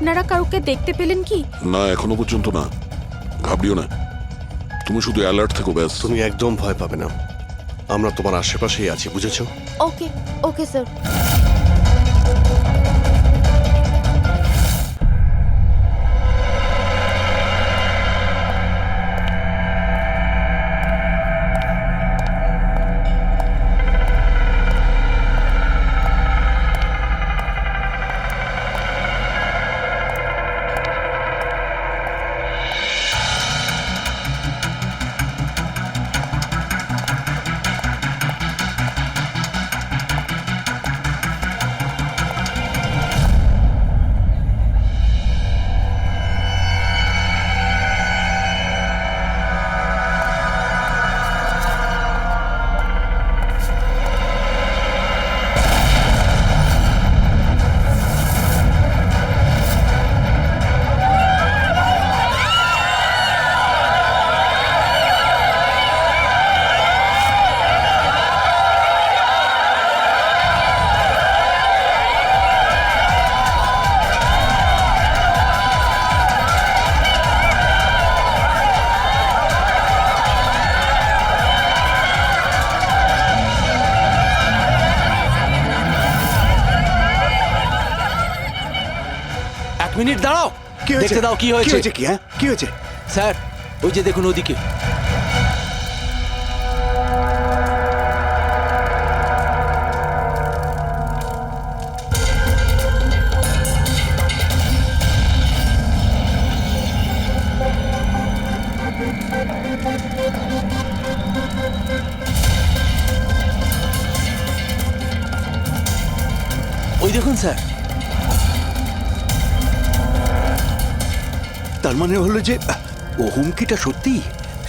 আপনারা কাউকে দেখতে পেলেন কি? না, এখনো পর্যন্ত না। ঘাবড়িও না, তুমি শুধু অ্যালার্ট থেকো ব্যাস। তুমি একদম ভয় পাবে না, আমরা তোমার আশেপাশেই আছি, বুঝেছো? ওকে ওকে স্যার। মিনিট দাঁড়াও, কি হয়েছে? দেখতে দাও কি হয়েছে। কি হ্যাঁ, কি হয়েছে? স্যার, ওই যে দেখুন ওদিকে। ওই দেখুন স্যার। তার মানে হলো যে ও হুমকিটা সত্যি,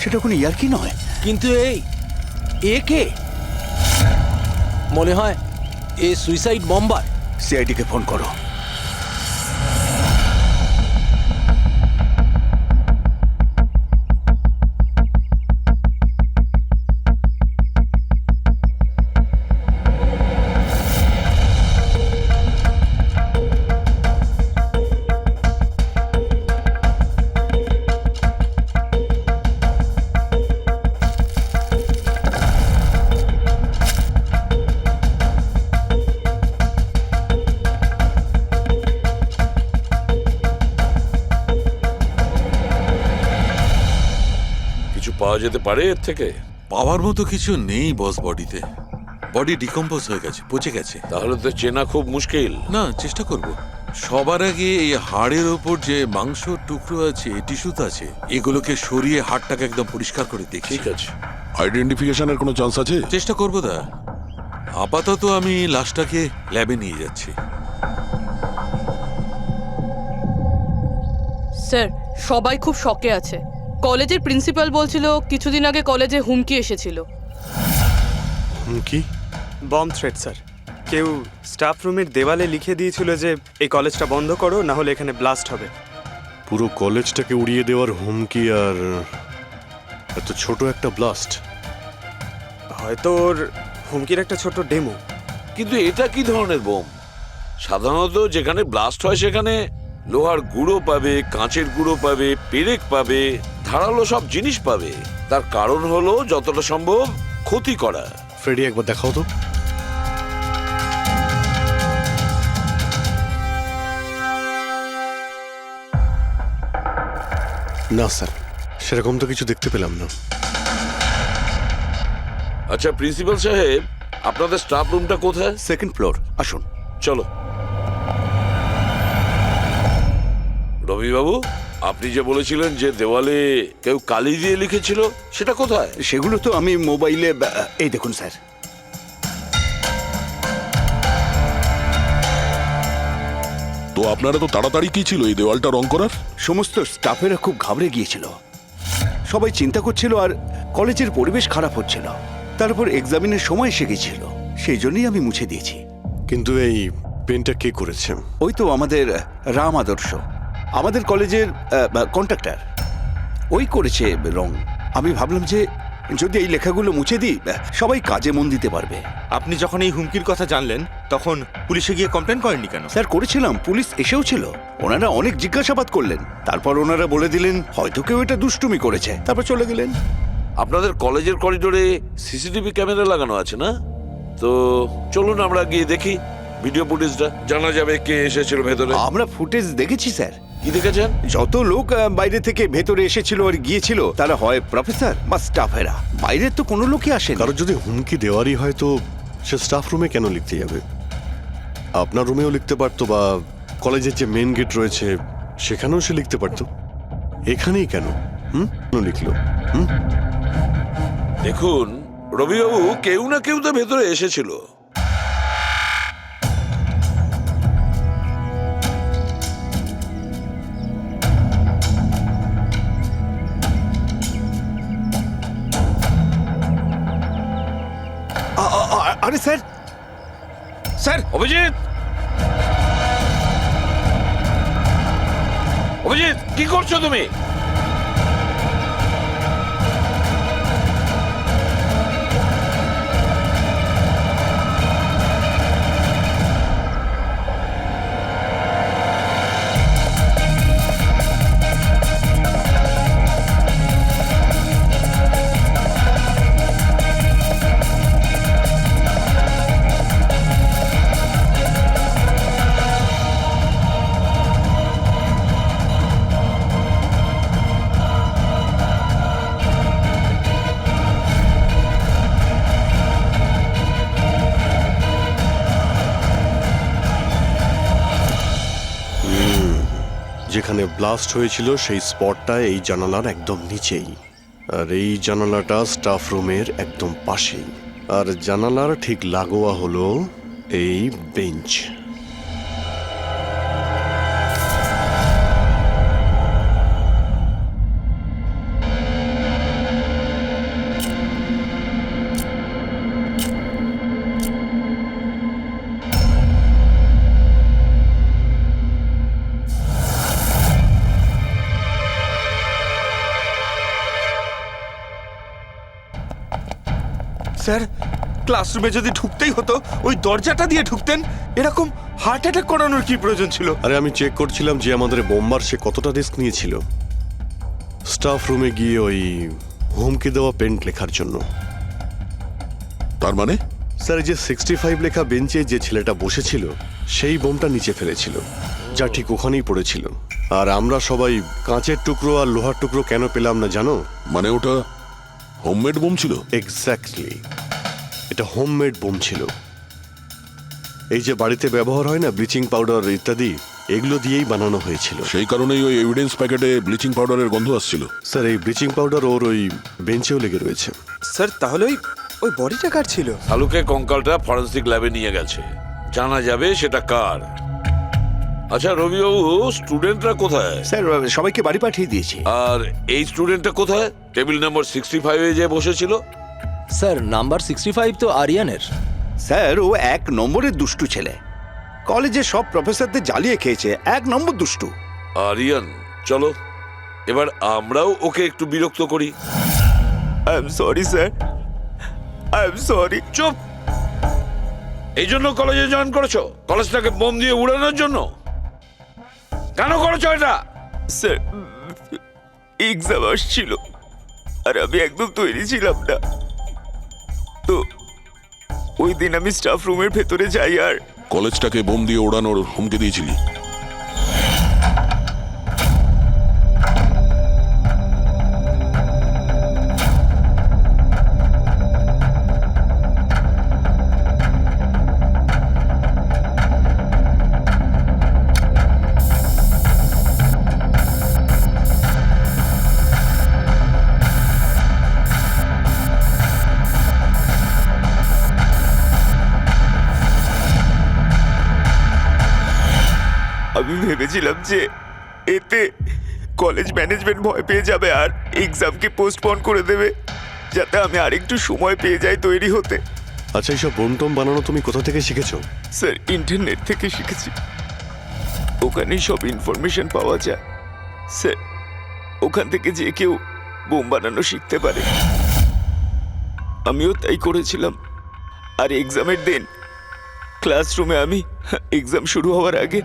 সেটা কোনো ইয়ার্কি নয়। কিন্তু এ কে? মনে হয় এ সুইসাইড বম্বার। সিআইডিকে ফোন করো। পাওয়া যেতে পারে এর থেকে? পাওয়ার মতো কিছু নেই বস, বডিতে। বডি ডিকম্পোজ হয়ে গেছে, পচে গেছে। তাহলে তো চেনা খুব মুশকিল। না, চেষ্টা করব। সবার আগে এই হাড়ের ওপর যে মাংস টুকরো আছে, টিস্যুতে আছে, এগুলোকে সরিয়ে হাড়টাকে একদম পরিষ্কার করে দেখি। ঠিক আছে। আইডেন্টিফিকেশনের কোনো চান্স আছে? চেষ্টা করব দা। আপাতত আমি লাশটাকে ল্যাবে নিয়ে যাচ্ছি। স্যার, সবাই খুব শকে আছে। কলেজের প্রিন্সিপাল বলছিল কিছুদিন আগে কলেজে হুমকি এসেছিল। হুমকি? Bomb threat sir. কেউ স্টাফ রুমের দেওয়ালে লিখে দিয়েছিল যে এই কলেজটা বন্ধ করো, না হলে এখানে ব্লাস্ট হবে। পুরো কলেজটাকে উড়িয়ে দেওয়ার হুমকি, আর এত ছোট একটা ব্লাস্ট। হয়তো ওর হুমকির একটা ছোট ডেমো। কিন্তু এটা কি ধরনের বোম? সাধারণত যেখানে ব্লাস্ট হয় সেখানে লোহার গুঁড়ো পাবে, কাঁচের গুঁড়ো পাবে, পেরেক পাবে, ধারালো সব জিনিস পাবে। তার কারণ হলো যতটা সম্ভব ক্ষতি করা। ফ্রেডি, একবার দেখাও তো। না স্যার, সেরকম তো কিছু দেখতে পেলাম না। আচ্ছা প্রিন্সিপাল সাহেব, আপনাদের স্টাফ রুমটা কোথায়? সেকেন্ড ফ্লোর, আসুন। চলো। রবিবাবু, আপনি যে বলেছিলেন যে দেওয়ালে কেউ কালি দিয়ে লিখেছিল, সেটা কোথায়? সেগুলো তো আমি মোবাইলে, এই দেখুন স্যার। তো আপনারা তো তাড়াতাড়ি কি ছিল এই দেওয়ালটা রং করার? সমস্ত স্টাফেরা খুব ঘাবড়ে গিয়েছিল, সবাই চিন্তা করছিল, আর কলেজের পরিবেশ খারাপ হচ্ছিল। তারপর এক্সামিনের সময় এসে গেছিল, সেই জন্যই আমি মুছে দিয়েছি। কিন্তু এই পেনটা কে করেছে? ওই তো আমাদের রাম আদর্শ, আমাদের কলেজের কন্ট্রাক্টর, ওই করেছে রং। আমি ভাবলাম যে যদি এই লেখাগুলো মুছে দিই, সবাই কাজে মন দিতে পারবে। আপনি যখন এই হুমকির কথা জানলেন তখন পুলিশে গিয়ে কমপ্লেন করেননি কেন? স্যার করেছিলাম, পুলিশ এসেও ছিল। ওনারা অনেক জিজ্ঞাসাবাদ করলেন, তারপর ওনারা বলে দিলেন হয়তো কেউ এটা দুষ্টুমি করেছে, তারপর চলে গেলেন। আপনাদের কলেজের করিডোরে সিসিটিভি ক্যামেরা লাগানো আছে না? তো চলুন আমরা গিয়ে দেখি ভিডিও ফুটেজটা, জানা যাবে কে এসেছিল ভেতরে। আমরা ফুটেজ দেখেছি স্যার। কি দেখেছেন? যত লোক বাইরে থেকে ভেতরে এসেছিল আর গিয়েছিল তারা হয় প্রফেসর বা স্টাফেরা, বাইরের তো কোনো লোকই আসেনি। কারণ যদি হুমকি দেওয়ারই হয় তো সে স্টাফ রুমে কেন লিখতে যাবে? আপনার রুমেও লিখতে পারতো, বা কলেজের যে মেন গেট রয়েছে সেখানেও সে লিখতে পারতো। এখানেই কেন কেন লিখলো? দেখুন রবিবাবু, কেউ না কেউ তো ভেতরে এসেছিল। আরে স্যার, স্যার অভিজিৎ, অভিজিৎ কি করছো তুমি? যেখানে ব্লাস্ট হয়েছিল সেই স্পটটা এই জানালার একদম নিচেই, আর এই জানালাটা স্টাফ রুমের একদম পাশেই, আর জানালার ঠিক লাগোয়া হলো এই বেঞ্চ। স্যার, ক্লাসরুমে যদি ঢুকতেই হতো ওই দরজাটা দিয়ে ঢুকতেন। এরকম হার্ট অ্যাটাক করানোর কি প্রয়োজন ছিল? আরে আমি চেক করছিলাম যে আমাদের বোমবার সে কতটা রিস্ক নিয়েছিল স্টাফ রুমে গিয়ে ওই হুমকি দেওয়া পেন্ট লেখার জন্য। তার মানে স্যার, এই যে 65 লেখা বেঞ্চে যে ছেলেটা বসেছিল সেই বোমটা নিচে ফেলেছিল, যা ঠিক ওখানেই পড়েছিল। আর আমরা সবাই কাঁচের টুকরো আর লোহার টুকরো কেন পেলাম না জানো? মানে ওটা হোমমেড বোম ছিল? এক্স্যাক্টলি, এটা হোমমেড বোম ছিল। এই যে বাড়িতে ব্যবহার হয় না ব্লিচিং পাউডার ইত্যাদি, এগুলো দিয়েই বানানো হয়েছিল। সেই কারণেই ওই এভিডেন্স প্যাকেটে ব্লিচিং পাউডারের গন্ধ আসছিল। স্যার, এই ব্লিচিং পাউডার ওর ওই বেঞ্চেও লেগে রয়েছে। স্যার তাহলে ওই বডিটা কার ছিল? শালুকে কঙ্কালটা ফরেন্সিক ল্যাবে নিয়ে গেছে, জানা যাবে সেটা কার। আচ্ছা রবিবাবু, স্টুডেন্টরা কোথায়? স্যার সবাইকে বাড়ি পাঠিয়ে দিয়েছি। আর এই স্টুডেন্টটা কোথায়? টেবিল নম্বর 65-এ যে বসেছিল। স্যার নাম্বার 65 তো আরিয়ানের। স্যার ও 1 নম্বরের দুষ্টু ছেলে, কলেজে সব প্রফেসরদের জ্বালিয়ে খেয়েছে, 1 নম্বর দুষ্টু। আরিয়ান, চলো এবার আমরাও ওকে একটু বিরক্ত করি। I am sorry sir, I am sorry. চুপ! এই জন্য কলেজে জয়েন করেছো? কলেজটাকে বোম দিয়ে উড়ানোর জন্য? কেন করেছো এটা? স্যার, এক্সাম আসছিল আর আমি একদম তৈরি ছিলাম না, তো ওই দিন আমি স্টাফ রুমের ভেতরে যাই আর কলেজটাকে বোম দিয়ে ওড়ানোর হুমকি দিয়েছিলি? আমি ভেবেছিলাম যে এতে কলেজ ম্যানেজমেন্ট ভয় পেয়ে যাবে আর এক্সামকে পোস্টপোন করে দেবে, যাতে আমি আরেকটু সময় পেয়ে যাই তৈরি হতে। আচ্ছা, এইসব বোম টোম বানানো তুমি কোথা থেকে শিখেছো? স্যার ইন্টারনেট থেকে শিখেছি, ওখানেই সব ইনফরমেশন পাওয়া যায়। স্যার ওখান থেকে যে কেউ বোম বানানো শিখতে পারে, আমিও তাই করেছিলাম। আর এক্সামের দিন ক্লাসরুমে আমি এক্সাম শুরু হওয়ার আগে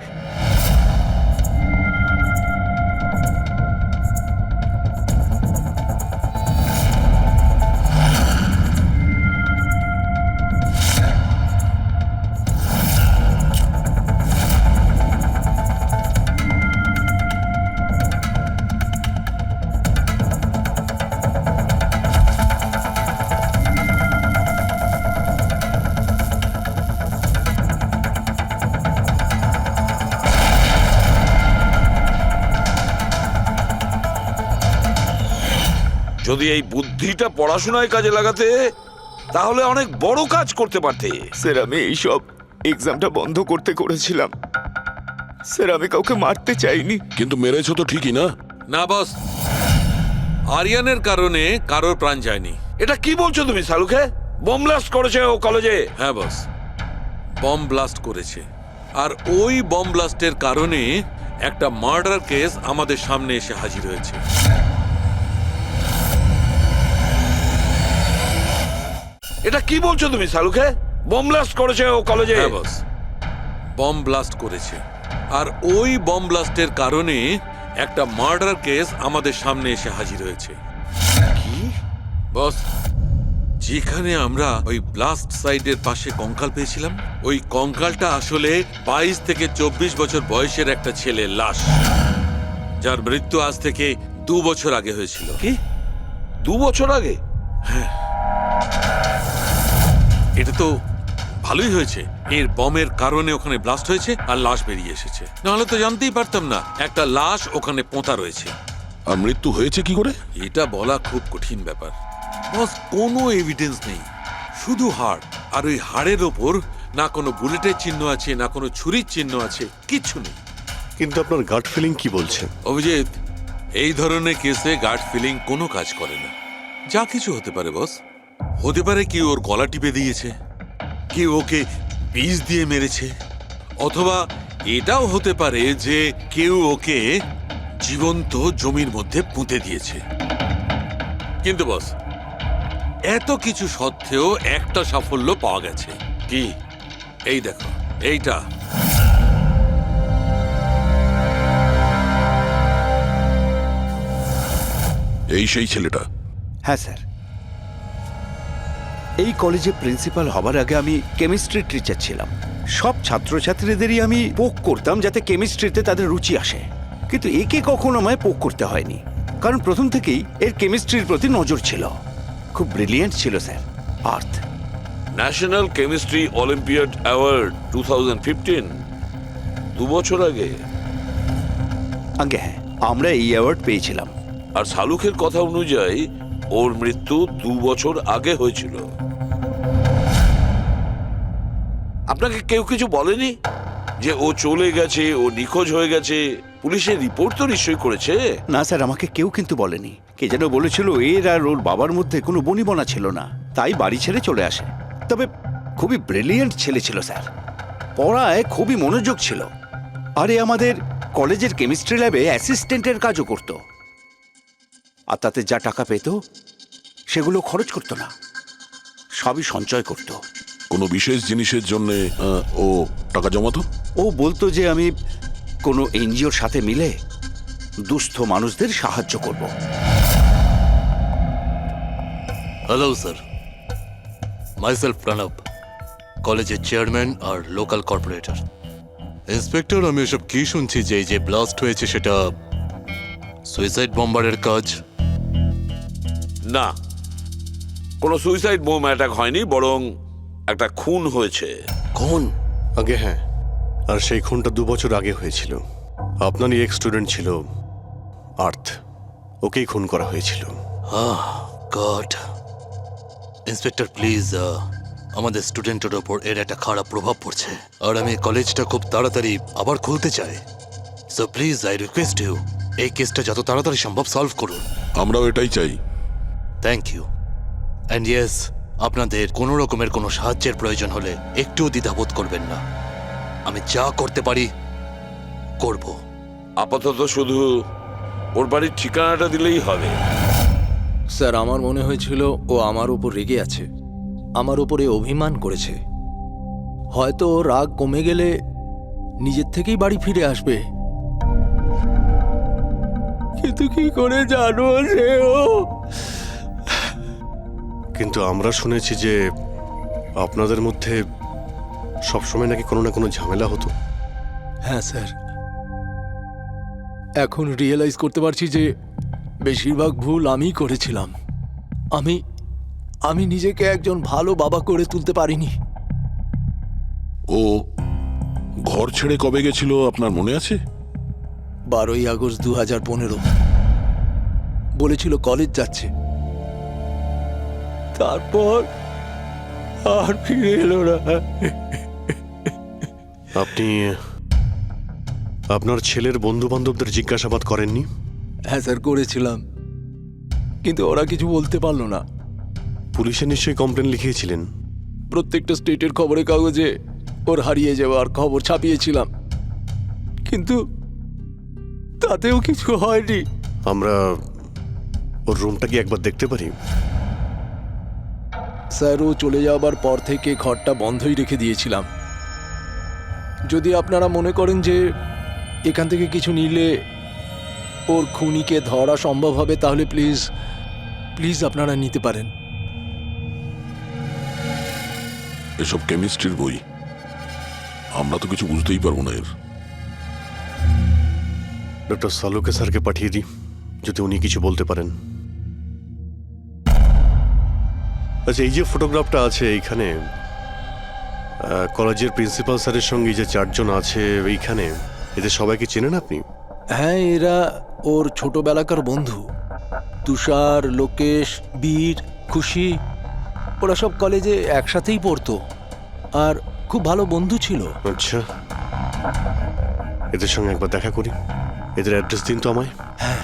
যদি এই বুদ্ধিটা পড়াশোনায় কাজে লাগাতে তাহলে অনেক বড় কাজ করতে পারতে। স্যার আমি এইসব এক্সামটা বন্ধ করতে করেছিলাম স্যার, আমি কাউকে মারতে চাইনি। কিন্তু মেরেছো তো ঠিকই না? না বস, আরিয়ানের কারণে কারোর প্রাণ যায়নি। এটা কি বলছো তুমি সালুকে? বোম ব্লাস্ট করেছে ও কলেজে? হ্যাঁ বস, বম ব্লাস্ট করেছে। আর ওই বম ব্লাস্টের কারণে একটা মার্ডার কেস আমাদের সামনে এসে হাজির হয়েছে। এটা কি বলছো তুমি সালুকে? বোম ব্লাস্ট করেছে ও কলেজে? হ্যাঁ বস, বম ব্লাস্ট করেছে। আর ওই বম ব্লাস্টের কারণে একটা মার্ডার কেস আমাদের সামনে এসে হাজির হয়েছে। কি বস, যেখানে আমরা ওই ব্লাস্ট সাইটের পাশে কঙ্কাল পেয়েছিলাম, ওই কঙ্কালটা আসলে 22 থেকে 24 বছর বয়সের একটা ছেলের লাশ, যার মৃত্যু আজ থেকে 2 বছর আগে হয়েছিল। কি 2 বছর আগে? এটা তো ভালোই হয়েছে, এর বমের কারণে ওখানে ব্লাস্ট হয়েছে আর লাশ বেরিয়ে এসেছে। নাহলে তো জানতেই পারতাম না একটা লাশ ওখানে পোঁতা রয়েছে। আর মৃত্যু হয়েছে কি করে? এটা বলা খুব কঠিন ব্যাপার বস, কোনো এভিডেন্স নেই, শুধু হাড়। আর ওই হাড়ের ওপর না কোনো বুলেটের চিহ্ন আছে, না কোনো ছুরির চিহ্ন আছে, কিচ্ছু নেই। কিন্তু আপনার গাট ফিলিং কি বলছে? অভিজিৎ, এই ধরনের কেসে গাট ফিলিং কোনো কাজ করে না। যা কিছু হতে পারে বস, হতে পারে কেউ ওর গলা টিপে দিয়েছে, কেউ ওকে বিষ দিয়ে মেরেছে, অথবা এটাও হতে পারে যে কেউ ওকে জীবন্ত জমির মধ্যে পুঁতে দিয়েছে। কিন্তু বস, এত কিছু সত্ত্বেও একটা সাফল্য পাওয়া গেছে। কি? এই দেখো, এইটা। এই সেই ছেলেটা? হ্যাঁ স্যার, এই কলেজে প্রিন্সিপাল হবার আগে আমি কেমিস্ট্রির টিচার ছিলাম। সব ছাত্রছাত্রীদেরই আমি পোক করতাম যাতে কেমিস্ট্রিতে তাদের রুচি আসে, কিন্তু একে কখনো আমায় পোক করতে হয়নি, কারণ প্রথম থেকেই এর কেমিস্ট্রির প্রতি নজর ছিল। খুব ব্রিলিয়েন্ট ছিল স্যার। আর্থ ন্যাশনাল কেমিস্ট্রি অলিম্পিয়াড অ্যাওয়ার্ড 2015, 2 বছর আগে। আগে হ্যাঁ, আমরা এই অ্যাওয়ার্ড পেয়েছিলাম। আর শালুকের কথা অনুযায়ী ওর মৃত্যু 2 বছর আগে হয়েছিল। আপনাকে কেউ কিছু বলেনি যে ও চলে গেছে, ও নিখোঁজ হয়ে গেছে? পুলিশের রিপোর্ট তো নিশ্চয়ই করেছে। না স্যার, আমাকে কেউ কিন্তু বলেনি। কে যেন বলেছিল এর আর ওর বাবার মধ্যে কোনো বনিবনা ছিল না, তাই বাড়ি ছেড়ে চলে আসে। তবে খুবই ব্রিলিয়েন্ট ছেলে ছিল স্যার, পড়ায় খুবই মনোযোগ ছিল। আরে আমাদের কলেজের কেমিস্ট্রি ল্যাবে অ্যাসিস্ট্যান্টের কাজও করত। আর তাতে যা টাকা পেত সেগুলো খরচ করতো না, সবই সঞ্চয় করত। কোনো বিশেষ জিনিসের জন্য ও টাকা জমাতো? ও বলতো যে আমি কোনো এনজিওর সাথে মিলে দুস্থ মানুষদের সাহায্য করব। হ্যালো স্যার, মাইসেলফ প্রণব, কলেজের চেয়ারম্যান আর লোকাল কর্পোরেটর। ইন্সপেক্টর, আমি এসব কি শুনছি যে এই যে ব্লাস্ট হয়েছে সেটা সুইসাইড বম্বারের কাজ? না, কোনো সুইসাইড বোম অ্যাটাক হয়নি, বরং একটা খুন হয়েছে। কোন? আগে হ্যাঁ, আর সেই খুনটা 2 বছর আগে হয়েছিল। আপনারই এক স্টুডেন্ট ছিল আর্থ, ওকেই খুন করা হয়েছিল। গড। ইন্সপেক্টর প্লিজ, আমাদের স্টুডেন্টের ওপর এর একটা খারাপ প্রভাব পড়ছে, আর আমি কলেজটা খুব তাড়াতাড়ি আবার খুলতে চাই। So please I request you, এই কেসটা যত তাড়াতাড়ি সম্ভব সলভ করুন। আমরাও এটাই চাই। Thank you. অ্যান্ড ইয়েস, আপনাদের কোনো রকমের কোনো সাহায্যের প্রয়োজন হলে একটুও দ্বিধাবোধ করবেন না, আমি যা করতে পারি করব। আপাতত শুধু ওর বাড়ির ঠিকানাটা দিলেই হবে। স্যার, আমার মনে হয়েছিল ও আমার উপর রেগে আছে, আমার উপরে অভিমান করেছে। হয়তো রাগ কমে গেলে নিজের থেকেই বাড়ি ফিরে আসবে, কিন্তু কি করে জানো সেও? কিন্তু আমরা শুনেছি যে আপনাদের মধ্যে সবসময় নাকি কোনো না কোনো ঝামেলা হতো। হ্যাঁ স্যার, এখন রিয়েলাইজ করতে পারছি যে বেশিরভাগ ভুল আমিই করেছিলাম। আমি নিজেকে একজন ভালো বাবা করে তুলতে পারিনি। ও ঘর ছেড়ে কবে গেছিল আপনার মনে আছে? 12ই আগস্ট 2015 বলেছিল কলেজ যাচ্ছে, তারপর আর ফিরে এলো না। আপনি আপনার ছেলের বন্ধু বান্ধবদের জিজ্ঞাসাবাদ করেননি? হ্যাঁ স্যার, করেছিলাম, কিন্তু ওরা কিছু বলতে পারলো না। পুলিশে নিশ্চয়ই কমপ্লেন লিখিয়েছিলেন? প্রত্যেকটা স্টেটের খবরের কাগজে ওর হারিয়ে যাওয়ার খবর ছাপিয়েছিলাম, কিন্তু তাতেও কিছু হয়নি। আমরা ওর রুমটা কি একবার দেখতে পারি? স্যার, ও চলে যাওয়ার পর থেকে ঘরটা বন্ধই রেখে দিয়েছিলাম। যদি আপনারা মনে করেন যে এখান থেকে কিছু নিলে ওর খুনিকে ধরা সম্ভব হবে, তাহলে প্লিজ আপনারা নিতে পারেন। এসব কেমিস্ট্রির বই, আমরা তো কিছু বুঝতেই পারবো না এর। ডক্টর সালুকে স্যারকে পাঠিয়ে দিই, যদি উনি কিছু বলতে পারেন। আচ্ছা, এই যে ফটোগ্রাফটা আছে এইখানে, কলেজের প্রিন্সিপাল স্যারের সঙ্গে যে 4 জন আছে এইখানে, এদের সবাইকে চেনেন আপনি? হ্যাঁ, এরা ওর ছোটবেলাকার বন্ধু। তুষার, লোকেশ, বীর, খুশি, ওরা সব কলেজে একসাথেই পড়তো আর খুব ভালো বন্ধু ছিল। আচ্ছা, এদের সঙ্গে একবার দেখা করি। এদের অ্যাড্রেস দিন তো আমায়। হ্যাঁ,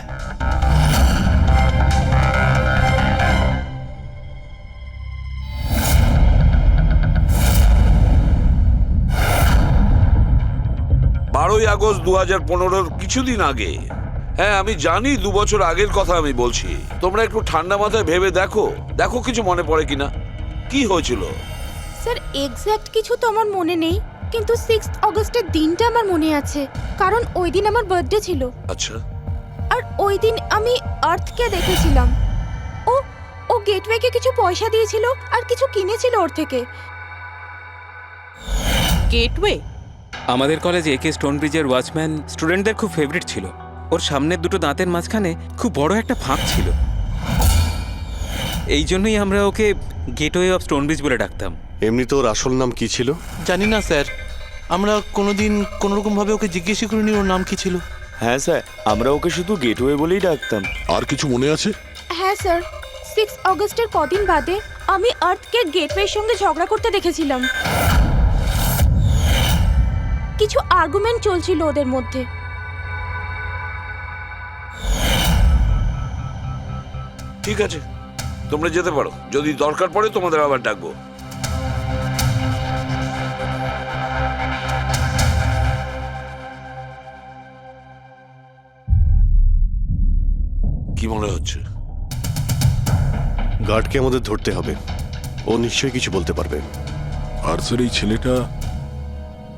12ই আগস্ট 2015 কিছুদিন আগে। হ্যাঁ, আমি জানি 2 বছর আগের কথা আমি বলছি। তোমরা একটু ঠান্ডা মাথায় ভেবে দেখো কিছু মনে পড়ে কিনা, কি হয়েছিল। স্যার, এক্স্যাক্ট কিছু তো আমার মনে নেই, কিন্তু 6 অগস্টের দিনটা আমার মনে আছে, কারণ ওই দিন আমার বার্থডে ছিল। আচ্ছা, আর ওই দিন আমি আর্থকে দেখেছিলাম। ও গেটওয়েকে কিছু পয়সা দিয়েছিল আর কিছু কিনেছিল ওর থেকে। গেটওয়ে? আমাদের কলেজে একে স্টোনব্রিজের ওয়াচম্যান স্টুডেন্টদের খুব ফেভারিট ছিল। ওর সামনের দুটো দাঁতের মাঝখানে খুব বড় একটা ফাঁক ছিল, এই জন্যই আমরা ওকে গেটওয়ে অফ স্টোনব্রিজ বলে ডাকতাম। এমনি তো ওর আসল নাম কি ছিল? জানি না স্যার, আমরা কোনোদিন কোনোরকমভাবে ওকে জিজ্ঞেসই করিনি ওর নাম কি ছিল। হ্যাঁ স্যার, আমরা ওকে শুধু গেটওয়ে বলেই ডাকতাম। আর কিছু মনে আছে? হ্যাঁ স্যার, 6 অগস্টের কদিন বাদে আমি আর্থকে গেটওয়ের সঙ্গে ঝগড়া করতে দেখেছিলাম। কিছু আর্গুমেন্ট চলছিল ওদের মধ্যে। ঠিক আছে, তোমরা যেতে পারো। যদি দরকার পড়ে তোমাদের আবার ডাকবো। কি মনে হচ্ছে? গার্ডকে আমাদের ধরতে হবে, ও নিশ্চয়ই কিছু বলতে পারবে। আর স্যার, এই ছেলেটা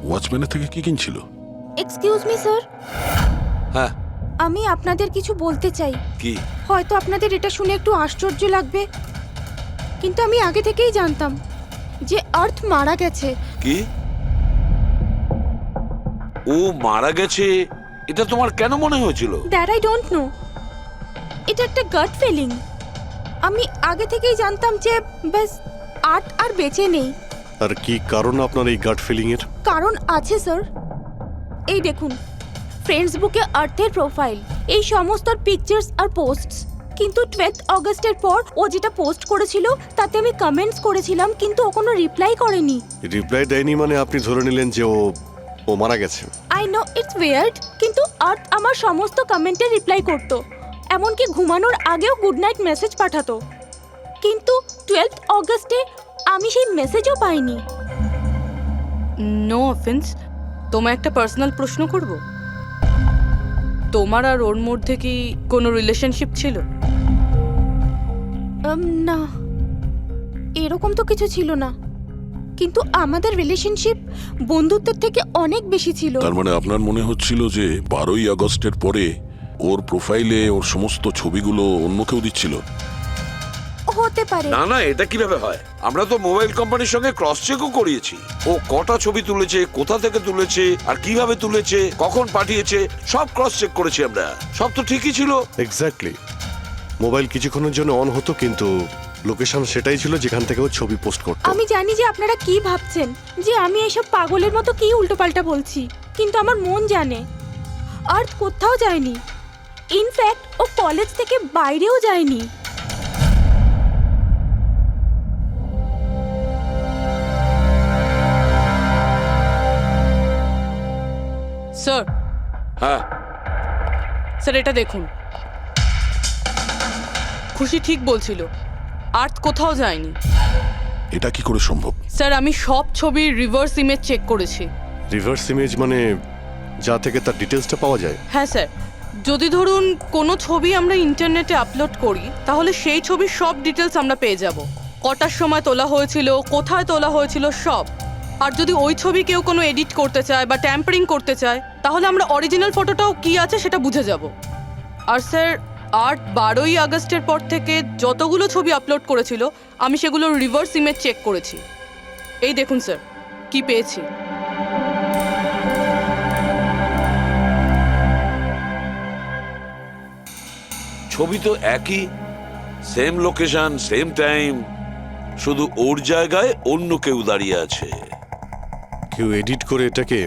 ওয়াচম্যানের থেকে কি কিনছিল? এক্সকিউজ মি স্যার, হ্যাঁ, আমি আপনাদের কিছু বলতে চাই। কি? হয়তো আপনাদের এটা শুনে একটু আশ্চর্য লাগবে, কিন্তু আমি আগে থেকেই জানতাম যে আর্থ মারা গেছে। কি? ও মারা গেছে এটা তোমার কেন মনে হয়েছিল? দ্যাট আই ডোন্ট নো, এটা একটা গাট ফিলিং। আমি আগে থেকেই জানতাম যে ব্যাস আর্থ আর বেঁচে নেই। আর কি কারণ আপনার এই গাট ফিলিং এর? কারণ আছে স্যার, এই দেখুন ফ্রেন্ডস বুকে আর্থের প্রোফাইল, এই সমস্ত পিকচার্স আর পোস্টস। কিন্তু 12 অগস্টের পর ও যেটা পোস্ট করেছিল তাতে আমি কমেন্টস করেছিলাম, কিন্তু ও কোনো রিপ্লাই করেনি। রিপ্লাই দেয়নি মানে আপনি ধরে নিলেন যে ও মারা গেছে? আই নো ইটস ওয়ার্ড, কিন্তু আর্থ আমার সমস্ত কমেন্টে রিপ্লাই করতো, এমনকি ঘুমানোর আগেও গুড নাইট মেসেজ পাঠাতো। কিন্তু 12 অগস্টে আমি সেই মেসেজও পাইনি। নো অফেন্স, তোমায় একটা পার্সোনাল প্রশ্ন করব। তোমার আর ওর মধ্যে কি কোনো রিলেশনশিপ ছিল? না, এরকম তো কিছু ছিল না, কিন্তু আমাদের রিলেশনশিপ বন্ধুত্বের থেকে অনেক বেশি ছিল। তার মানে আপনার মনে হচ্ছিল যে 12ই আগস্টের পরে ওর প্রোফাইলে ওর সমস্ত ছবিগুলো অন্য কেউ দিচ্ছিল? হতে পারে। না না, এটা কিভাবে হয়? আমরা তো মোবাইল কোম্পানির সঙ্গে ক্রস চেকও করিয়েছি। ও কটা ছবি তুলেছে, কোথা থেকে তুলেছে, আর কিভাবে তুলেছে, কখন পাঠিয়েছে, সব ক্রস চেক করেছি আমরা। সব তো ঠিকই ছিল। এক্স্যাক্টলি। মোবাইল কিছুক্ষণের জন্য অন হতো, কিন্তু লোকেশন সেটাই ছিল যেখান থেকে ও ছবি পোস্ট করতো। আমি জানি যে আপনারা কি ভাবছেন, যে আমি এসব পাগলের মতো কি উল্টোপাল্টা বলছি, কিন্তু আমার মন জানে আর্থ কোথাও যায়নি। ইনফ্যাক্ট ও কলেজ থেকে বাইরেও যায়নি। স্যার, হ্যাঁ, স্যার এটা দেখুন। খুশি ঠিক বলছিল, আর্থ কোথাও যায়নি। এটা কি করে সম্ভব? স্যার আমি সব ছবির রিভার্স ইমেজ চেক করেছি। রিভার্স ইমেজ মানে যা থেকে তার ডিটেলসটা পাওয়া যায়? হ্যাঁ স্যার, যদি ধরুন কোনো ছবি আমরা ইন্টারনেটে আপলোড করি, তাহলে সেই ছবির সব ডিটেলস আমরা পেয়ে যাব। কটার সময় তোলা হয়েছিল, কোথায় তোলা হয়েছিল, সব। আর যদি ওই ছবি কেউ কোনো এডিট করতে চায় বা ট্যাম্পারিং করতে চায়, তাহলে আমরা অরিজিনাল ফটোটাও কি আছে সেটা বুঝে যাব। আর স্যার, আর্ট 12ই আগস্টের পর থেকে যতগুলো ছবি আপলোড করেছিল, আমি সেগুলোর রিভার্স ইমেজ চেক করেছি। এই দেখুন স্যার, কি পেয়েছি। ছবি তো একই, সেম লোকেশন, সেম টাইম, শুধু ওর জায়গায় অন্য কেউ দাঁড়িয়ে আছে। কেউ এডিট করে এটাকে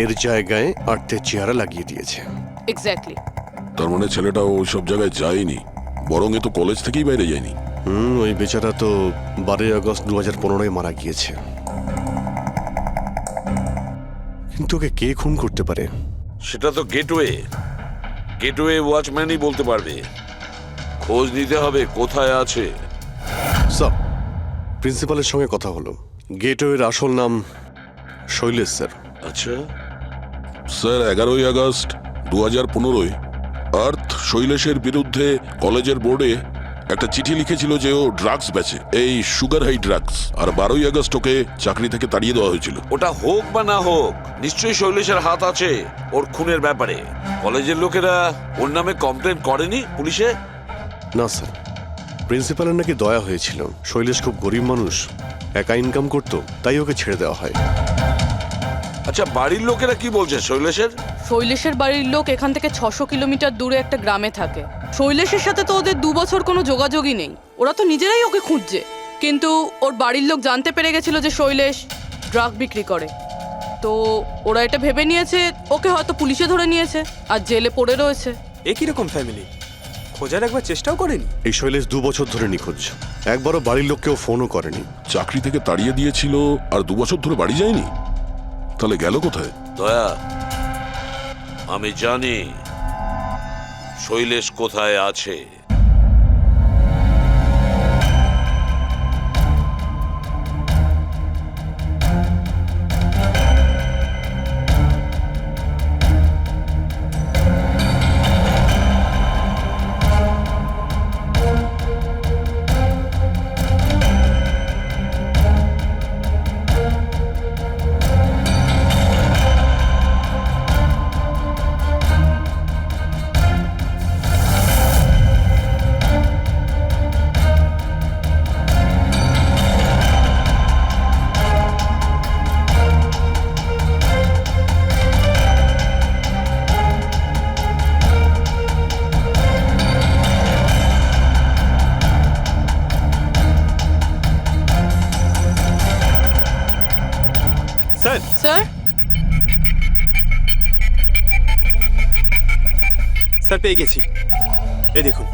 এর জায়গায় আর্থের চেহারা লাগিয়ে দিয়েছে। এক্স্যাক্টলি। তার মানে ছেলেটা ওই সব জায়গায় যায়নি, বরং এ তো কলেজ থেকেই বাইরে যায়নি। ওই বেচারা তো 12ই আগস্ট 2015 মারা গিয়েছে। কিন্তু ওকে কে খুন করতে পারে? সেটা তো গেটওয়ে ওয়াচম্যানই বলতে পারবে। খোঁজ নিতে হবে কোথায় আছে। স্যার, প্রিন্সিপালের সঙ্গে কথা হলো। গেটওয়ের আসল নাম শৈলেশ স্যার। আচ্ছা স্যার, 11ই আগস্ট 2015 আর্থ শৈলেশের বিরুদ্ধে কলেজের বোর্ডে একটা চিঠি লিখেছিল যে ও ড্রাগস বেচে, এই সুগার হাই ড্রাগস। আর 12ই আগস্ট ওকে চাকরি থেকে তাড়িয়ে দেওয়া হয়েছিল। ওটা হোক বা না হোক, নিশ্চয়ই শৈলেশের হাত আছে ওর খুনের ব্যাপারে। কলেজের লোকেরা ওর নামে কমপ্লেন করেনি পুলিশে? না স্যার, প্রিন্সিপালের নাকি দয়া হয়েছিল। শৈলেশ খুব গরিব মানুষ, একা ইনকাম করতো, তাই ওকে ছেড়ে দেওয়া হয়। আচ্ছা, বাড়ির লোকেরা কি বলছে শৈলেশের? শৈলেশের বাড়ির লোক এখান থেকে 600 কিলোমিটার দূরে একটা গ্রামে থাকে। শৈলেশের সাথে তো ওদের 2 বছর কোনো যোগাযোগই নেই। ওরা তো নিজেরাই ওকে খুঁজছে। কিন্তু ওর বাড়ির লোক জানতে পেরে গেছিল যে শৈলেশ ড্রাগ বিক্রি করে, তো ওরা এটা ভেবে নিয়েছে ওকে হয়তো পুলিশে ধরে নিয়েছে আর জেলে পড়ে রয়েছে। এ কিরকম ফ্যামিলি? খোঁজার একবার চেষ্টাও করেনি? এই শৈলেশ 2 বছর ধরে নিখোঁজ, একবারও বাড়ির লোককেও ফোনও করেনি। চাকরি থেকে তাড়িয়ে দিয়েছিল আর 2 বছর ধরে বাড়ি যায়নি, তাহলে গেল কোথায়? দয়া, আমি জানি শৈলেশ কোথায় আছে। স্যার, স্যার, স্যার পেয়ে গেছি। এই দেখুন।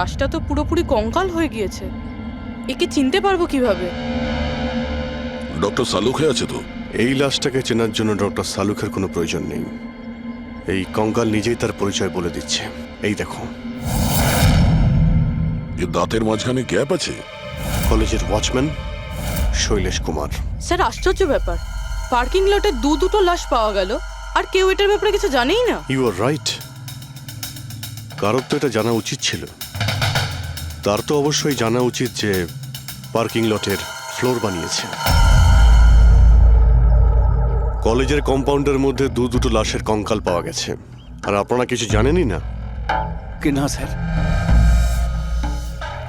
লাশটা তো পুরোপুরি কঙ্কাল হয়ে গিয়েছে। একে চিনতে পারবো কিভাবে? ডক্টর সালুখে আছে তো? এই লাশটাকে চেনার জন্য ডক্টর সালুখের কোনো প্রয়োজন নেই। এই কঙ্কাল নিজেই তার পরিচয় বলে দিচ্ছে। এই দেখো, এর দাঁতের মাঝখানে গ্যাপ আছে। কলেজের ওয়াচম্যান শৈলেশ কুমার। স্যার, আশ্চর্য ব্যাপার, পার্কিং লটে দুটো লাশ পাওয়া গেল আর কেউ এটার ব্যাপারে কিছু জানেই না। You are right. কারোর তো এটা জানা উচিত ছিল। তার তো অবশ্যই জানা উচিত যে পার্কিং লটের ফ্লোর বানিয়েছে। কলেজের কম্পাউন্ডের মধ্যে দুটো লাশের কঙ্কাল পাওয়া গেছে, আর আপনারা কিছু জানেনই না। কি না স্যার?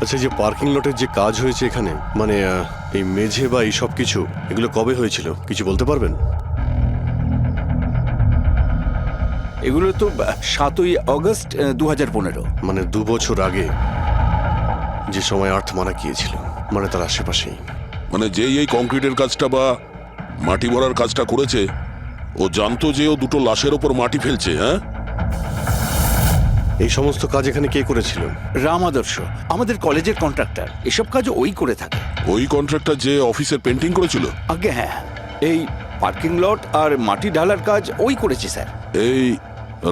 আচ্ছা, যে পার্কিং লটের যে কাজ হয়েছে এখানে, মানে এই মেঝে বা এই সব কিছু, এগুলো কবে হয়েছিল কিছু বলতে পারবেন? এগুলো তো 7ই অগস্ট 2015। মানে 2 বছর আগে, যে সময় আর্থ মারা গিয়েছিল, মানে তার আশেপাশেই। মানে যেই এই কংক্রিটের কাজটা বা মাটি ভরার কাজটা করেছে, ও জানতো যে ও দুটো লাশের ওপর মাটি ফেলছে। হ্যাঁ, এই সমস্ত কাজ এখানে কে করেছিল? রাম আদর্শ, আমাদের কলেজের কন্ট্রাক্টর। এসব কাজ ওই করে থাকে। ওই কন্ট্রাক্টর যে অফিসের পেন্টিং করেছিল? আগে হ্যাঁ, এই পার্কিং লট আর মাটি ঢালার কাজ ওই করেছে স্যার। এই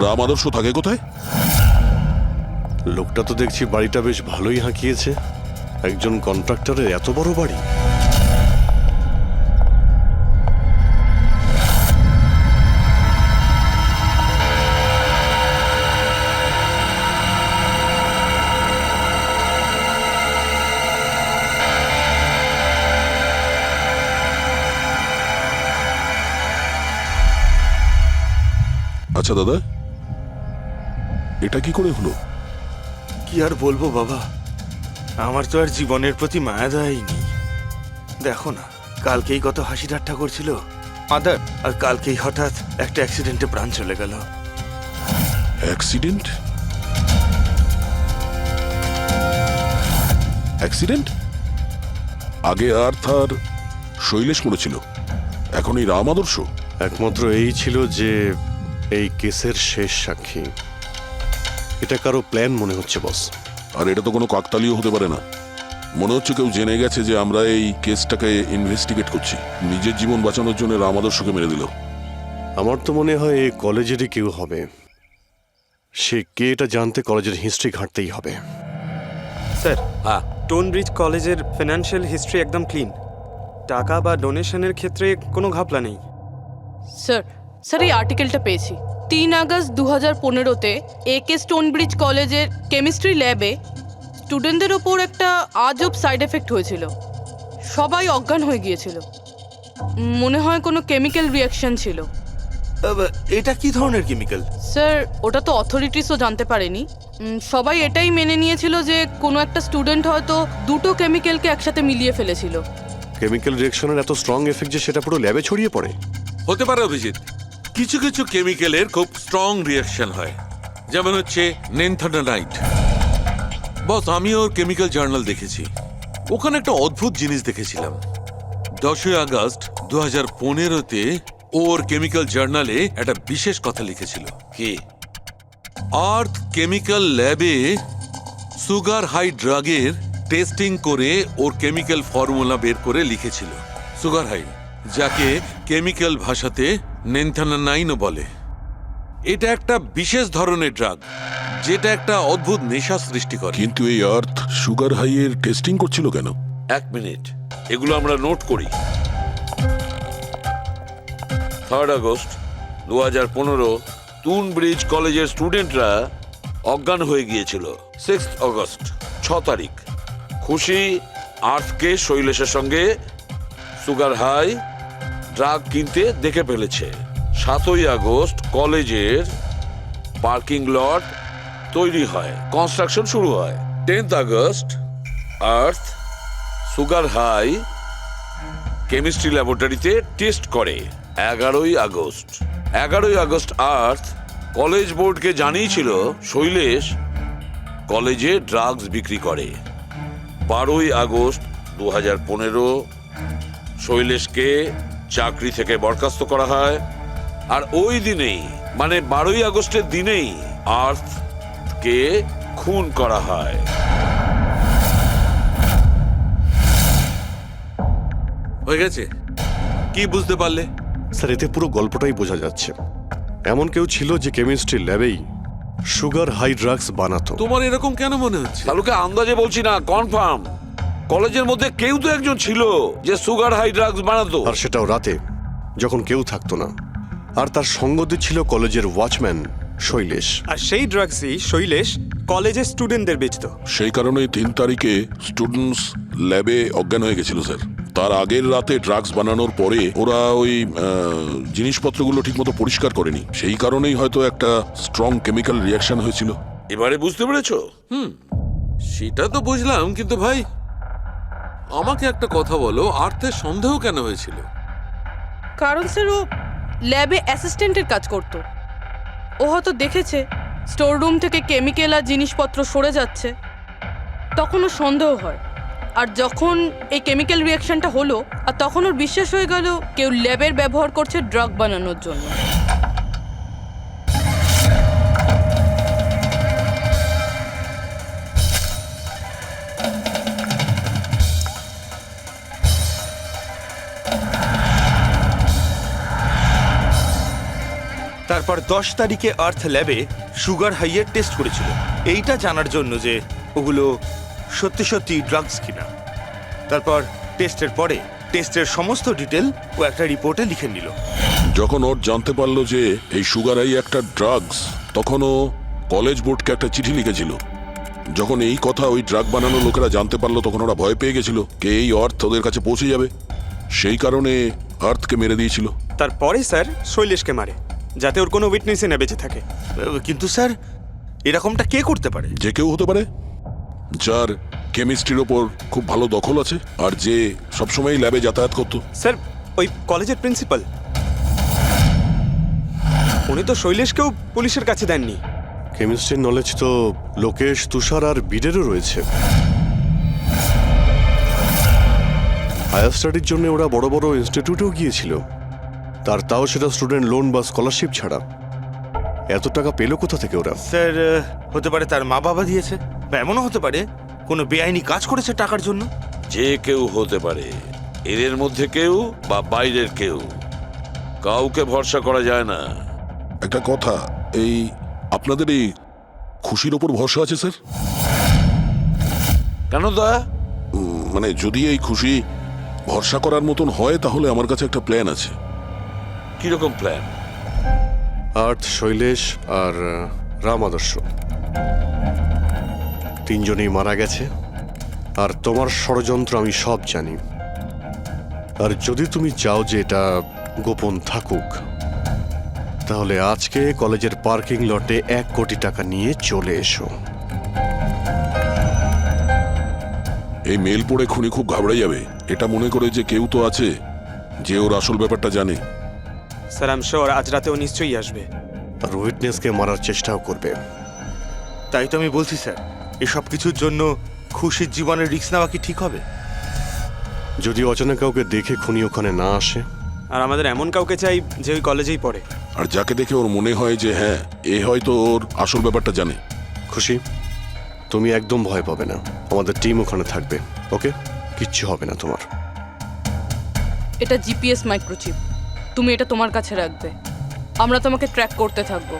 রাম আদর্শ থাকে কোথায়? লোকটা তো দেখছি বাড়িটা বেশ ভালোই হাঁকিয়েছে। একজন কন্ট্রাক্টরের এত বড় বাড়ি। আচ্ছা দাদা, এটা কি করে হলো? কি আর বলবো বাবা, আমার তো আর জীবনের প্রতি মায়া দয়াই নেই। দেখো না, কালকেই কত হাসি ঠাট্টা করছিল আদার, আর কালকেই হঠাৎ একটা অ্যাক্সিডেন্টে প্রাণ চলে গেল। অ্যাক্সিডেন্ট? অ্যাক্সিডেন্ট? আগে আর্থ আর শৈলেশ মরেছিল, এখন এই রাম আদর্শ। একমাত্র এই ছিল যে এই কেসের শেষ সাক্ষী। এটা কারো প্ল্যান মনে হচ্ছে বস। আর এটা তো কোনো কাকতালীয় হতে পারে না। মনে হচ্ছে কেউ জেনে গেছে যে আমরা এই কেসটাকে ইনভেস্টিগেট করছি। নিজের জীবন বাঁচানোর জন্য রাম আদর্শকে মেরে দিল। আমার তো মনে হয় এই কলেজেরই কেউ হবে। সে কে এটা জানতে কলেজের হিস্ট্রি ঘাঁটতেই হবে। স্যার, হ্যাঁ, টোনব্রিজ কলেজের ফিনান্সিয়াল হিস্ট্রি একদম ক্লিন। টাকা বা ডোনেশনের ক্ষেত্রে কোনো ঘাপলা নেই। স্যার এই আর্টিকেলটা পেয়েছি। 3 আগস্ট 2015-তে একে স্টোনব্রিজ কলেজের কেমিস্ট্রি ল্যাবে স্টুডেন্টদের ওপর একটা আজব সাইড এফেক্ট হয়েছিল। সবাই অজ্ঞান হয়ে গিয়েছিল। মনে হয় কোনো কেমিক্যাল রিয়াকশন ছিল। এটা কি ধরনের কেমিক্যাল? স্যার, ওটা তো অথরিটিসও জানতে পারেনি। সবাই এটাই মেনে নিয়েছিল যে কোনো একটা স্টুডেন্ট হয়তো দুটো কেমিক্যালকে একসাথে মিলিয়ে ফেলেছিল। কেমিক্যাল রিঅ্যাকশনের এত স্ট্রং এফেক্ট যে সেটা পুরো ল্যাবে ছড়িয়ে পড়ে। হতে পারে অভিজিৎ, কিছু কিছু কেমিক্যালের খুব স্ট্রং রিয়াকশন হয়, যেমন হচ্ছে নেনথানাইট। বস, আমি ওর কেমিক্যাল জার্নাল দেখেছি। ওখানে একটা অদ্ভুত জিনিস দেখেছিলাম। 10ই আগস্ট 2015-তে ওর কেমিক্যাল জার্নালে একটা বিশেষ কথা লিখেছিল। কি? আর্থ কেমিক্যাল ল্যাবে সুগার হাই ড্রাগের টেস্টিং করে ওর কেমিক্যাল ফর্মুলা বের করে লিখেছিল সুগার হাই, যাকে কেমিক্যাল ভাষাতে নেনথানাইনও বলে। এটা একটা বিশেষ ধরনের ড্রাগ, যেটা একটা অদ্ভুত নেশা সৃষ্টি করে। কিন্তু এই আর্থ সুগার হাইয়ের টেস্টিং করছিল কেন? 1 মিনিট, এগুলো আমরা নোট করি। 3 আগস্ট 2015 টুনব্রিজ কলেজের স্টুডেন্টরা অজ্ঞান হয়ে গিয়েছিল। 6 আগস্ট 6 তারিখ খুশি আর্থকে শৈলেশের সঙ্গে সুগার হাই ড্রাগ কিনতে দেখে ফেলেছে। 7ই আগস্ট কলেজের পার্কিং লট তৈরি হয়, কনস্ট্রাকশন শুরু হয়। 10th আগস্ট আর্থ সুগার হাই কেমিস্ট্রি ল্যাবরেটরিতে টেস্ট করে। 11ই আগস্ট আর্থ কলেজ বোর্ডকে জানিয়েছিল শৈলেশ কলেজে ড্রাগস বিক্রি করে। 12ই আগস্ট 2015 শৈলেশকে চাকরি থেকে বরখাস্ত করা হয়। আর ওই দিনেই, মানে 12ই আগস্টের দিনেই আর্থকে খুন করা হয়। হয়ে গেছে? কি বুঝতে পারলে? স্যার এতে পুরো গল্পটাই বোঝা যাচ্ছে। এমন কেউ ছিল যে কেমিস্ট্রি ল্যাবেই সুগার হাই ড্রাগস বানাতো। তোমার এরকম কেন মনে হচ্ছে? তাহলে আন্দাজে বলছি না, কনফার্ম কলেজের মধ্যে কেউ তো একজন ছিল যে সুগার হাই ড্রাগস বানাতো। আর সেটাও রাতে, যখন কেউ থাকতো না। আর তার সঙ্গতে ছিল কলেজের ওয়াচম্যান শৈলেশ। আর সেই ড্রাগসই শৈলেশ কলেজের স্টুডেন্টদের বেচতো। সেই কারণে 3 তারিখে স্টুডেন্টস ল্যাবে অজ্ঞান হয়ে গেছিল স্যার। তার আগের রাতে ড্রাগস বানানোর পরে ওরা ওই জিনিসপত্রগুলো ঠিকমতো পরিষ্কার করেনি, সেই কারণেই হয়তো একটা স্ট্রং কেমিক্যাল রিয়াকশন হয়েছিল। এবারে বুঝতে পেরেছো? সেটা তো বুঝলাম, কিন্তু ভাই আমাকে একটা কথা বলো, আর্থের সন্দেহ কেন হয়েছিল? কারণ স্যার ও ল্যাবে অ্যাসিস্ট্যান্টের কাজ করত। ও হয়তো দেখেছে স্টোর রুম থেকে কেমিক্যাল আর জিনিসপত্র সরে যাচ্ছে, তখন ওর সন্দেহ হয়। আর যখন এই কেমিক্যাল রিয়াকশনটা হলো, আর তখন ওর বিশ্বাস হয়ে গেল কেউ ল্যাবের ব্যবহার করছে ড্রাগ বানানোর জন্য। তারপর 10 তারিখে আর্থ ল্যাবে সুগার হাইয়ের টেস্ট করেছিল, এইটা জানার জন্য যে ওগুলো সত্যি সত্যি ড্রাগস কিনা। তারপর টেস্টের পরে টেস্টের সমস্ত ডিটেল ও একটা রিপোর্টে লিখে নিল। যখন ওর জানতে পারলো যে এই সুগার হাই একটা ড্রাগস, তখন ও কলেজ বোর্ডকে একটা চিঠি লিখেছিল। যখন এই কথা ওই ড্রাগ বানানো লোকেরা জানতে পারলো, তখন ওরা ভয় পেয়ে গেছিল কে এই অর্থ ওদের কাছে পৌঁছে যাবে, সেই কারণে আর্থকে মেরে দিয়েছিল। তারপরে স্যার শৈলেশকে মারে, যাতে ওর কোনো উইটনেসই না বেঁচে থাকে। কিন্তু স্যার এরকমটা কে করতে পারে? যে কেউ হতে পারে, যার কেমিস্ট্রির ওপর খুব ভালো দখল আছে আর যে সবসময় ল্যাবে যাতায়াত করতো। স্যার ওই কলেজের প্রিন্সিপাল, উনি তো শৈলেশকেও পুলিশের কাছে দেননি। কেমিস্ট্রির নলেজ তো লোকেশ, তুষার আর বীরেরও রয়েছে। হায়ার স্টাডির জন্য ওরা বড় বড় ইনস্টিটিউটেও গিয়েছিল, তাও সেটা স্টুডেন্ট লোন বা স্কলারশিপ ছাড়া। এত টাকা পেলো কোথা থেকে ওরা? স্যার হতে পারে তার মা বাবা দিয়েছে, বা এমনও হতে পারে কোনো বেআইনি কাজ করেছে টাকার জন্য। যে কেউ হতে পারে, এদের মধ্যে কেউ বা বাইরের কেউ, কাউকে ভরসা করা যায় না। একটা কথা, এই আপনাদের এই খুশির ওপর ভরসা আছে স্যার? কেন দা? মানে যদি এই খুশি ভরসা করার মতন হয়, তাহলে আমার কাছে একটা প্ল্যান আছে। কিরকম প্ল্যান? আর্থ, শৈলেশ আর রাম আদর্শ তিনজনেই মারা গেছে, আর তোমার ষড়যন্ত্র আমি সব জানি। আর যদি তুমি চাও যে এটা গোপন থাকুক, তাহলে আজকে কলেজের পার্কিং লটে 1 কোটি টাকা নিয়ে চলে এসো। এই মেল পড়ে খুনি খুব ঘাবড়ে যাবে, এটা মনে করে যে কেউ তো আছে যে ওর আসল ব্যাপারটা জানে। স্যার আই এম শিওর আজ রাতেও নিশ্চয়ই আসবে। আর উইটনেসকে মারার চেষ্টাও করবে। তাই তো আমি বলছি স্যার, এসব কিছুর জন্য খুশির জীবনের রিস্ক নেওয়া কি ঠিক হবে? যদি অচেনা কাউকে দেখে খুনি ওখানে না আসে। আর আমাদের এমন কাউকে চাই যে ওই কলেজেই পড়ে। আর যাকে দেখে ওর মনে হয় যে হ্যাঁ, এ হয়তো ওর আসল ব্যাপারটা জানে। খুশি, তুমি একদম ভয় পাবে না, আমাদের টিম ওখানে থাকবে। ওকে, কিচ্ছু হবে না তোমার। এটা জিপিএস মাইক্রোচিপ, তুমি এটা তোমার কাছে রাখবে, আমরা তোমাকে ট্র্যাক করতে থাকবো।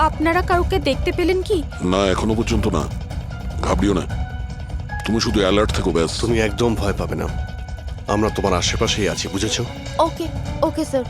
আপনারা কাউকে দেখতে পেলেন কি? না, এখনো পর্যন্ত না। ঘাবড়িও না, তুমি শুধু অ্যালার্ট থেকো ব্যাস। তুমি একদম ভয় পাবে না, আমরা তোমার আশেপাশেই আছি, বুঝেছো? ওকে ওকে স্যার।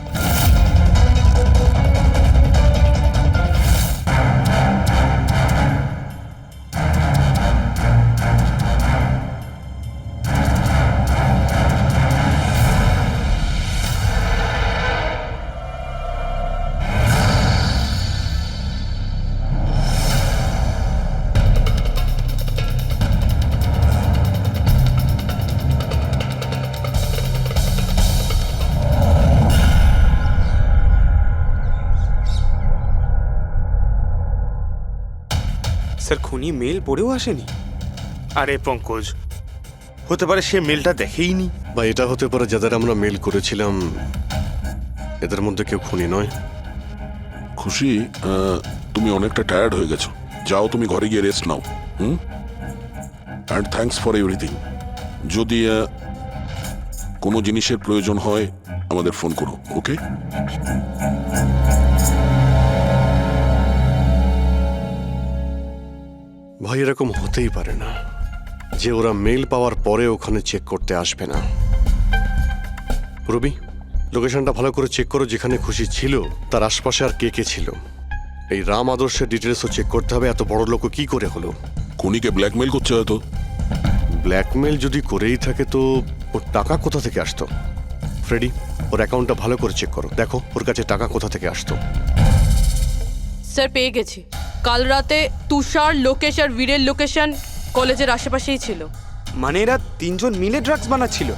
স্যার খুনি মেল পড়েও আসেনি? আরে পঙ্কজ, হতে পারে সে মেলটা দেখেইনি। বা এটা হতে পারে যাদের আমরা মেল করেছিলাম এদের মধ্যে কেউ খুনি নয়। খুশি, তুমি অনেকটা টায়ার্ড হয়ে গেছো, যাও তুমি ঘরে গিয়ে rest now. And thanks for everything. যদি কোনো জিনিসের প্রয়োজন হয় আমাদের ফোন করো, ওকে? ভাই এরকম হতেই পারে না যে ওরা মেল পাওয়ার পরে ওখানে চেক করতে আসবে না। রবি, লোকেশনটা ভালো করে চেক করো, যেখানে খুশি ছিল তার আশপাশে আর কে কে ছিল। এই রাম আদর্শের ডিটেলসও চেক করতে হবে, এত বড় লোক কি করে হলো। খুনিকে ব্ল্যাকমেল করছে হয়তো। ব্ল্যাকমেল যদি করেই থাকে তো ওর টাকা কোথা থেকে আসতো? ফ্রেডি, ওর অ্যাকাউন্টটা ভালো করে চেক করো, দেখো ওর কাছে টাকা কোথা থেকে আসতো। স্যার পেয়ে গেছি। কাল রাতে তুষার, লোকেশ আর বীরের লোকেশন কলেজের আশেপাশেই ছিল। মানে এরা তিনজন মিলে ড্রাগস বানাচ্ছিল?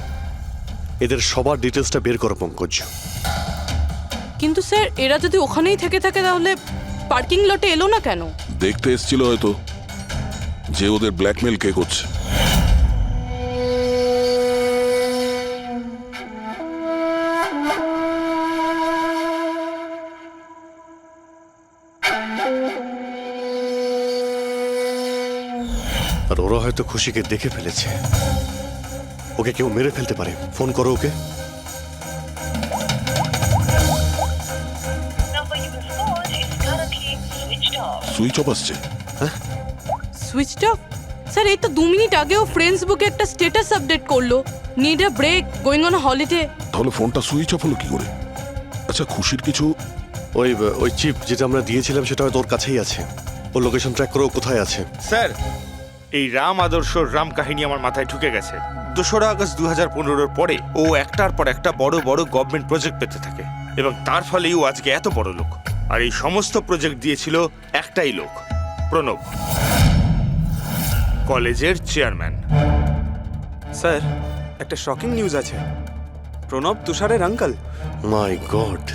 এদের সবার ডিটেলসটা বের করো পঙ্কজ। কিন্তু স্যার এরা যদি ওখানেই থেকে থাকে তাহলে পার্কিং লটে এলো না কেন? দেখতে এসেছিল হয়তো যে ওদের ব্ল্যাকমেল কে করছে। আর ওরা হয়তো খুশিকে দেখে ফেলেছে, ওকে কেউ মেরে ফেলতে পারে। ফোন করো ওকে। সুইচ অফ আসছে। Switch off? স্যার এই তো 2 মিনিট আগেও ফ্রেন্ডসবুকে একটা স্ট্যাটাস আপডেট করলো, need a break, going on holiday. তাহলে ফোনটা সুইচ অফ হলো কি করে? আচ্ছা, খুশির কিছু ওই চিপ যেটা আমরা দিয়েছিলাম সেটা হয়তো ওর কাছেই আছে। ওর লোকেশন ট্র্যাক করো, কোথায় আছে। স্যার, এই রাম আদর্শর রাম কাহিনী আমার মাথায় ঢুকে গেছে। 2রা আগস্ট 2015-র পরে ও একটার পর একটা বড় বড় গভর্নমেন্ট প্রজেক্ট পেতে থাকে এবং তার ফলেই ও আজকে এত বড় লোক। আর এই সমস্ত প্রজেক্ট দিয়েছিল একটাই লোক, প্রণব, কলেজের চেয়ারম্যান। স্যার, একটা শকিং নিউজ আছে। প্রণব তুষারের আঙ্কেল। মাই গড,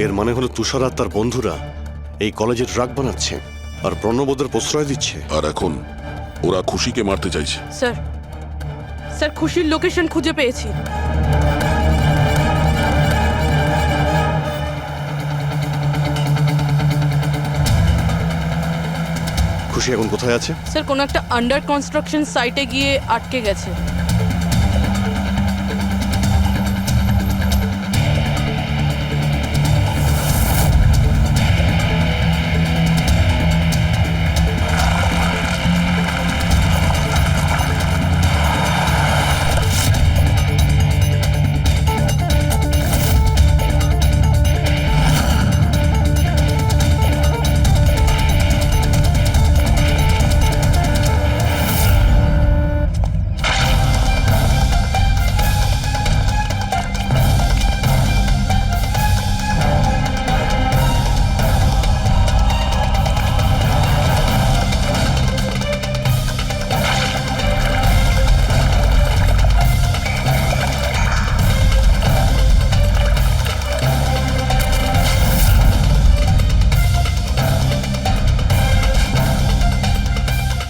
এর মানে হলো তুষার আর তার বন্ধুরা এই কলেজে ড্রাগ বানাচ্ছে আর প্রণব ওদের প্রশ্রয় দিচ্ছে। আর এখন ওরা খুশিকে মারতে চাইছে। স্যার খুশির লোকেশন খুঁজে পেয়েছি। খুশি এখন কোথায় আছে? স্যার কোনো একটা আন্ডার কনস্ট্রাকশন সাইটে গিয়ে আটকে গেছে।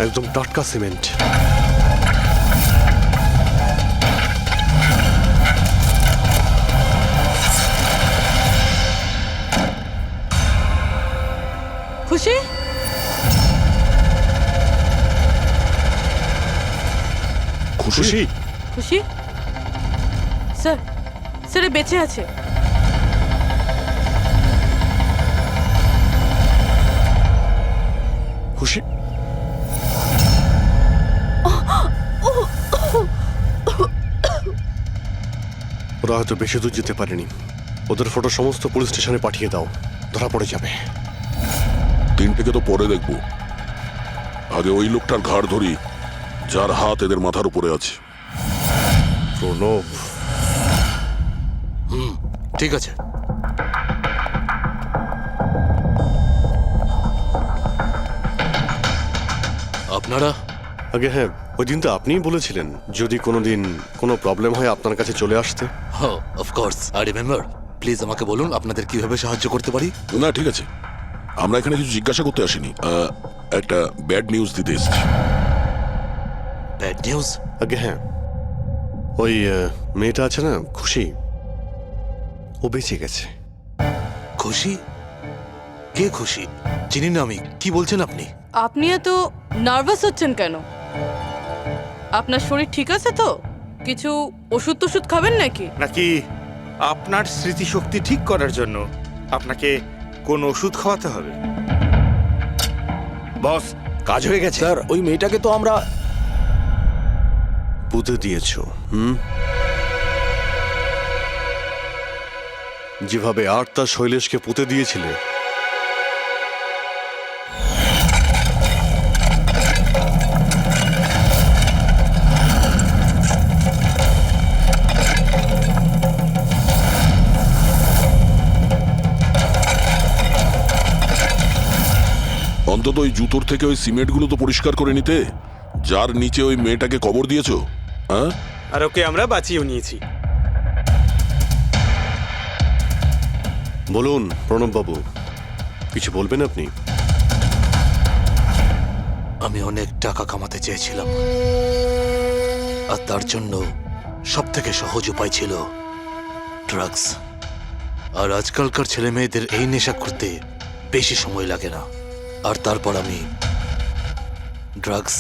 একদম টাটকা সিমেন্ট। খুশি? খুশি? খুশি? স্যার স্যার এ বেঁচে আছে। খুশি? ওরা হয়তো বেশি দূর যেতে পারেনি। ওদের ফটো সমস্ত পুলিশ স্টেশনে পাঠিয়ে দাও, ধরা পড়ে যাবে। 3টেকে তো পরে দেখবো, আগে ওই লোকটার ঘাড় ধরি যার হাত এদের মাথার উপরে আছে। প্রণব। ঠিক আছে। আপনারা? আগে হ্যাঁ, ওই দিন তো আপনিই বলেছিলেন যদি কোনোদিন কোনো প্রবলেম হয় আপনার কাছে চলে আসতে। Of course I remember. প্লিজ আমাকে বলুন আপনাদের কিভাবে সাহায্য করতে পারি। না ঠিক আছে, আমরা এখানে কিছু জিজ্ঞাসা করতে আসিনি, একটা ব্যাড নিউজ দিতে এসেছি। Bad news? আগে হ্যাঁ, ওই মেয়েটা আছে না, খুশি, ও বেঁচে গেছে। খুশি? কে খুশি? চিনি না আমি। কি বলছেন আপনি? আপনি এত নার্ভাস হচ্ছেন কেন? আপনার শরীর ঠিক আছে তো? কিছু ওষুধ টষুধ খাবেন নাকি? নাকি আপনার স্মৃতিশক্তি ঠিক করার জন্য আপনাকে কোন ওষুধ খাওয়াতে হবে? বস, কাজ হয়ে গেছে। স্যার ওই মেয়েটাকে তো আমরা পুঁতে দিয়েছো, যেভাবে আর্তা শৈলেশকে পুঁতে দিয়েছিলে, অন্তত ওই জুতোর থেকে ওই সিমেন্টগুলো তো পরিষ্কার করে নিতে, যার নিচে ওই মেয়েটাকে কবর দিয়েছো। হ্যাঁ, আর ওকে আমরা বাঁচিয়েও নিয়েছি। বলুন প্রণববাবু, কিছু বলবেন আপনি? আমি অনেক টাকা কামাতে চেয়েছিলাম, আর তার জন্য সব থেকে সহজ উপায় ছিল ড্রাগস। আর আজকালকার ছেলে মেয়েদের এই নেশা করতে বেশি সময় লাগে না। আর তারপর আমি ড্রাগস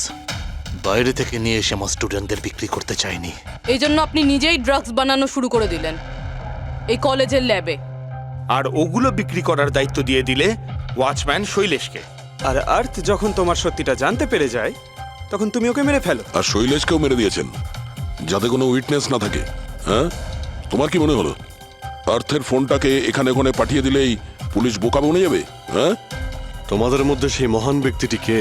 বাইরে থেকে নিয়ে এসে আমার স্টুডেন্টদের বিক্রি করতে চাইনি। এই জন্য আপনি নিজেই ড্রাগস বানানো শুরু করে দিলেন এই কলেজের ল্যাবে। আর ওগুলো বিক্রি করার দায়িত্ব দিয়ে দিলে ওয়াচম্যান শৈলেশকে। আর আর্থ যখন তোমার সত্যিটা জানতে পেরে যায়, তখন তুমি ওকে মেরে ফেলো। আর শৈলেশকেও মেরে দিয়েছেন, যাতে কোনো উইটনেস না থাকে। হ্যাঁ, তোমার কি মনে হলো আর্থের ফোনটাকে এখানে ওখানে পাঠিয়ে দিলেই পুলিশ বোকা বনে যাবে? হ্যাঁ, তোমাদের মধ্যে সেই মহান ব্যক্তিটি কে,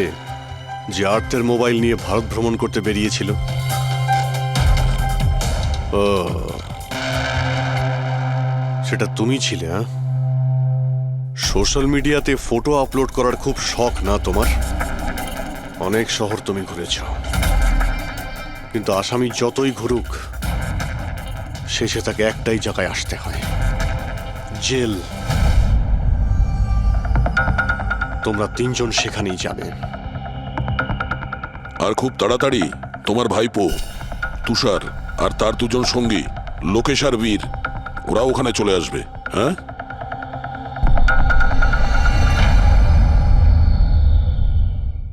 যে আর্থের মোবাইল নিয়ে ভারত ভ্রমণ করতে বেরিয়েছিল? ও, সেটা তুমি ছিলে? হ্যাঁ, সোশ্যাল মিডিয়াতে ফটো আপলোড করার খুব শখ না তোমার? অনেক শহর তুমি ঘুরেছ, কিন্তু আসামি যতই ঘুরুক শেষে তাকে একটাই জায়গায় আসতে হয়, জেল। তোমরা তিনজন সেখানেই যাবে। আর খুব তাড়াতাড়ি তোমার ভাইপো তুষার আর তার দুজন সঙ্গী লোকেশ আর বীর, ওরা ওখানে চলে আসবে। হ্যাঁ,